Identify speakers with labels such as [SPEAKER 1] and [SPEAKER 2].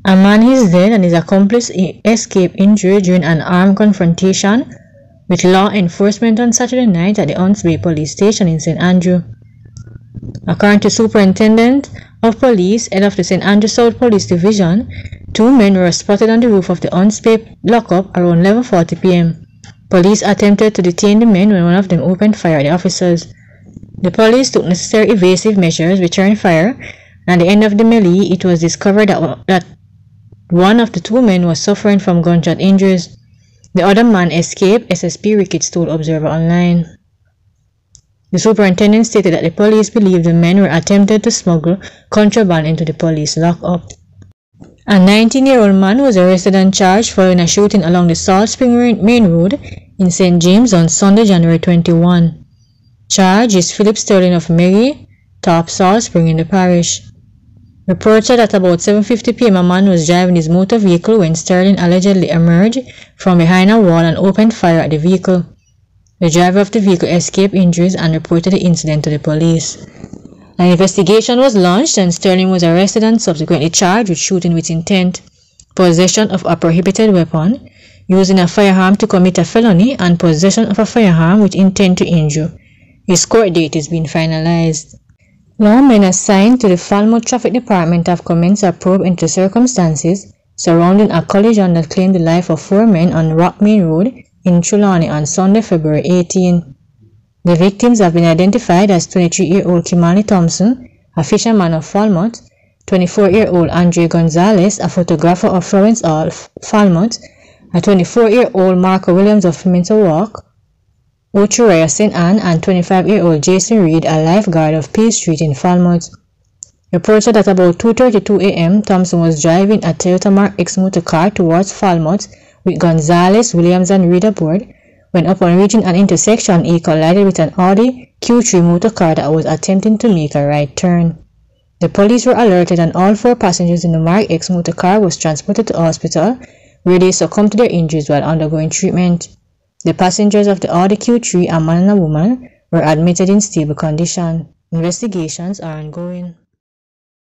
[SPEAKER 1] A man is dead and his accomplice escaped injury during an armed confrontation with law enforcement on Saturday night at the Hunts Bay police station in St. Andrew. According to Superintendent of Police, head of the St. Andrew South Police Division, 2 men were spotted on the roof of the Hunts Bay lockup around 11:40 p.m. Police attempted to detain the men when one of them opened fire at the officers. The police took necessary evasive measures, returned fire, and at the end of the melee, it was discovered that one of the 2 men was suffering from gunshot injuries. The other man escaped, SSP Ricketts told Observer Online. The superintendent stated that the police believed the men were attempted to smuggle contraband into the police lockup. A 19-year-old man was arrested and charged following a shooting along the Salt Spring Main Road in St. James on Sunday, January 21. Charge is Philip Sterling of Merry, Top Salt Spring in the parish. Reported at about 7:50 p.m. a man was driving his motor vehicle when Sterling allegedly emerged from behind a wall and opened fire at the vehicle. The driver of the vehicle escaped injuries and reported the incident to the police. An investigation was launched and Sterling was arrested and subsequently charged with shooting with intent, possession of a prohibited weapon, using a firearm to commit a felony, and possession of a firearm with intent to injure. His court date is being finalized. Lawmen assigned to the Falmouth Traffic Department have commenced a probe into circumstances surrounding a collision that claimed the life of 4 men on Rock Main Road in Trelawney on Sunday, February 18. The victims have been identified as 23-year-old Kimani Thompson, a fisherman of Falmouth, 24-year-old Andre Gonzalez, a photographer of Florence Hall, Falmouth, a 24-year-old Marco Williams of Pimento Walk, Ochuraya St. Anne, and 25-year-old Jason Reed, a lifeguard of Peace Street in Falmouth. Reported at about 2:32 a.m., Thompson was driving a Toyota Mark X motor car towards Falmouth with Gonzalez, Williams, and Reed aboard, when upon reaching an intersection, he collided with an Audi Q3 motor car that was attempting to make a right turn. The police were alerted and all 4 passengers in the Mark X motor car was transported to hospital, where they succumbed to their injuries while undergoing treatment. The passengers of the Audi Q3, a man and a woman, were admitted in stable condition. Investigations are ongoing.